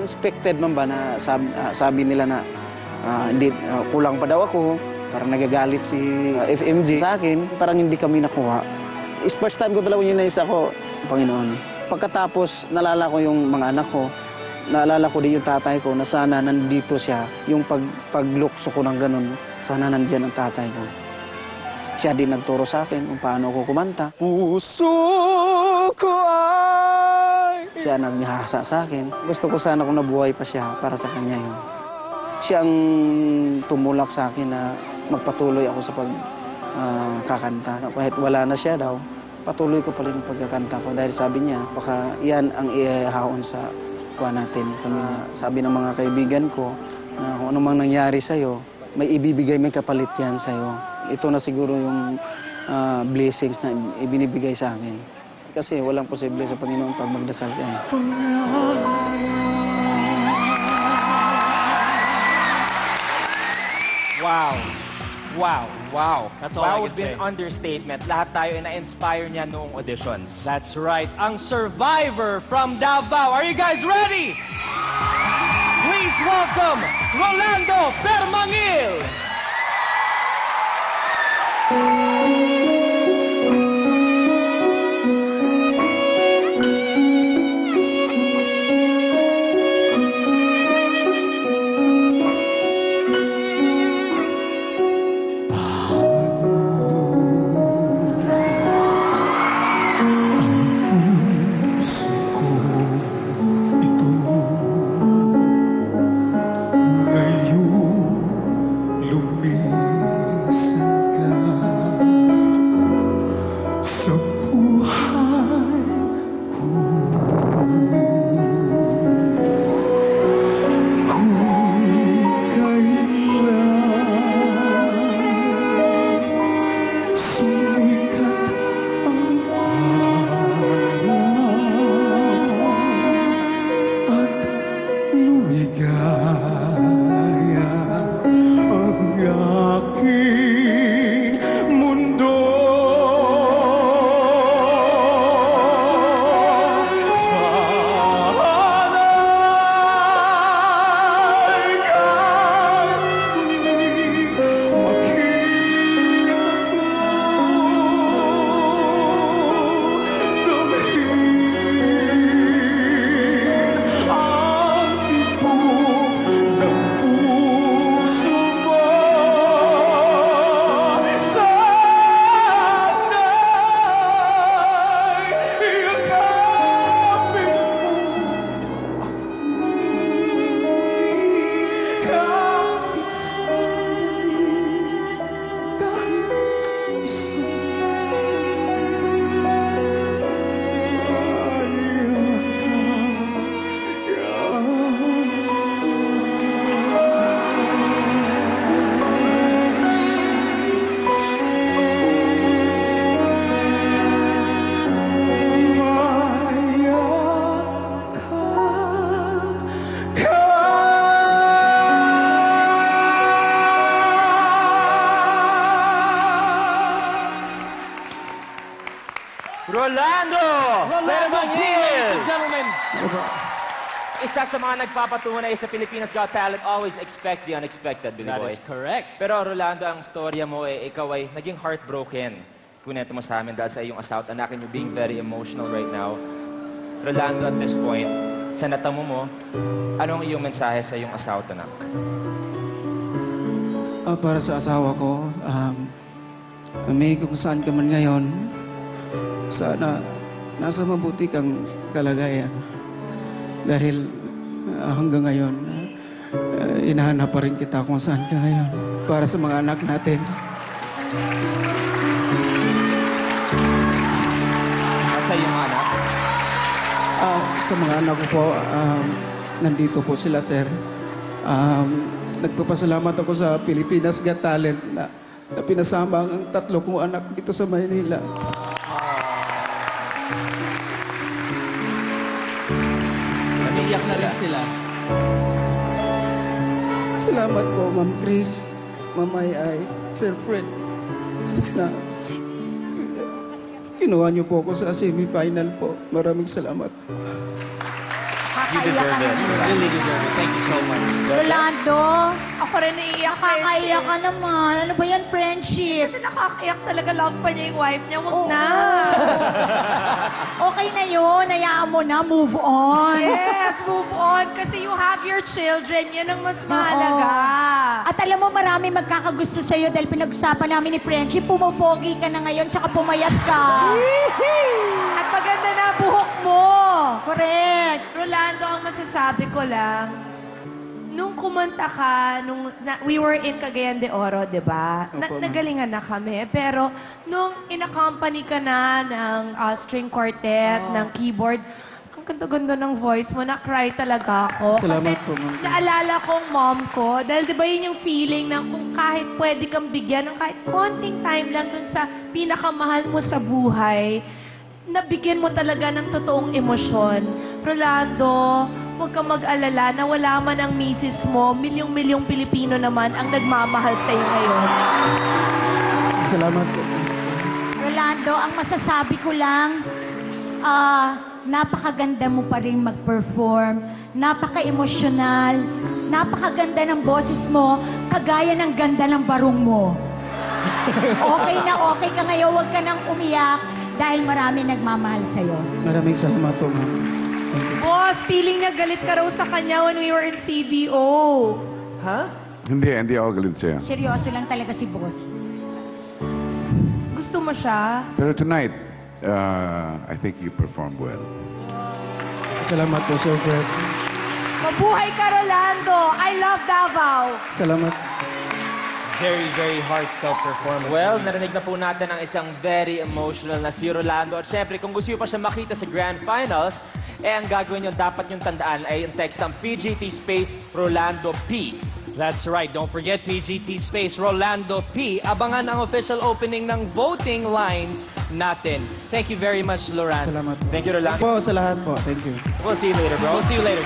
expected man ba na sabi nila na hindi, kulang pa daw ako, parang nagagalit si FMG sa akin, parang hindi kami nakuha. First time ko talaga yun na isa ko, Panginoon. Pagkatapos, naalala ko yung mga anak ko, naalala ko din yung tatay ko na sana nandito siya, yung paglukso ko ng ganun, sana nandiyan ang tatay ko. Siya din nagturo sa akin kung paano ako kumanta. Puso ko ay... Siya nagnihasa sa akin. Gusto ko sana kung nabuhay pa siya para sa kanya yun. Siya ang tumulak sa akin na magpatuloy ako sa kakanta. Kahit wala na siya daw, patuloy ko pa rin ang pagkakanta ko. Dahil sabi niya, baka yan ang ihahaon sa kuha natin. Sabi ng mga kaibigan ko, na kung anumang nangyari sa'yo, may ibibigay, may kapalit yan sa'yo. Ito na siguro yung blessings na ibinibigay sa akin. Kasi walang posible sa Panginoon pag magdasal ka. Wow. Wow. Wow. That's all I Wow can would be an say. understatement. Lahat tayo ay na-inspire niya noong auditions. That's right. Ang survivor from Davao. Are you guys ready? Please welcome Rolando Permangil. Rolando Permangil. Ladies and gentlemen, isa sa mga nagpapatunay sa Pilipinas Got Talent, always expect the unexpected, Billy That Boy. is correct. Pero Rolando, ang storya mo ikaw ay naging heartbroken. Kunento mo sa amin dahil sa iyong asawa at anak, and you're being very emotional right now. Rolando, at this point, sa natamo mo, anong iyong mensahe sa iyong asawa at anak? Para sa asawa ko, may kung saan ka man ngayon, sana nasa mabuti kang kalagayan. Dahil hanggang ngayon, hinahanap pa rin kita kung saan ka ngayon. Para sa mga anak natin. At sa iyong anak? Sa mga anak ko po, nandito po sila, sir. Nagpapasalamat ako sa Pilipinas Got Talent na pinasama ang 3 kong anak dito sa Maynila. Naiyak na rin sila. Salamat po, Ma'am Chris, Ma'am Ay, Sir Fred, na kinuha niyo po ako sa semi-final po. Maraming salamat. You deserve it. You really deserve it. Thank you so much. Rolando, Ako rin naiiyak. nakakaiyak ka naman. Ano ba yan, friendship? Kasi nakakaiyak talaga. Love pa niya yung wife niya. Wag Oo. na. Okay na yun. Hayaan mo na. Move on. Yes, move on. Kasi you have your children. Yan ang mas mahalaga. At alam mo, marami magkakagusto sa'yo dahil pinag-usapan namin ni Friendship, pumapogi ka na ngayon, tsaka pumayat ka. At maganda na buhok mo. Correct. Rolando, ang masasabi ko lang, nung kumanta ka, we were in Cagayan de Oro, di ba? Opo, ma'am. Nagalingan na kami. Pero nung in-accompany ka na ng string quartet, ng keyboard, ang ganda-ganda ng voice mo, na-cry talaga ako. Salamat Kasi po, ma'am. naalala kong mom ko, dahil di ba yun yung feeling na kung kahit pwede kang bigyan ng kahit konting time lang dun sa pinakamahal mo sa buhay, nabigyan mo talaga ng totoong emosyon. Rolando, huwag kang mag-alala na wala man ang misis mo, milyong-milyong Pilipino naman ang nagmamahal sa'yo ngayon. Salamat po. Rolando, ang masasabi ko lang, napakaganda mo pa rin mag-perform, napaka-emosyonal, napakaganda ng boses mo, kagaya ng ganda ng barong mo. Okay na okay ka ngayon, huwag ka nang umiyak dahil marami nagmamahal sa'yo. Maraming salamat po, ma'am. Thank you. Boss, feeling niya galit ka raw sa kanya when we were in CDO. Hindi ako galit sa'yo. Seryoso lang talaga si boss. Gusto mo siya? Pero tonight, I think you performed well. Salamat po, Sir Fred. Mabuhay ka, Rolando! I love Davao! Salamat. Very, very heartfelt performance. Well, narinig na po natin ang isang very emotional na si Rolando. At syempre, kung gusto nyo pa siya makita sa Grand Finals, ang gagawin nyo, dapat yung tandaan ay yung text ang PGT space Rolando P. That's right. Don't forget PGT space Rolando P. Abangan ang official opening ng voting lines natin. Thank you very much, Loran. Salamat po. Thank you, Rolando. Po sa lahat po. Thank you. We'll see you later, bro. We'll see you later.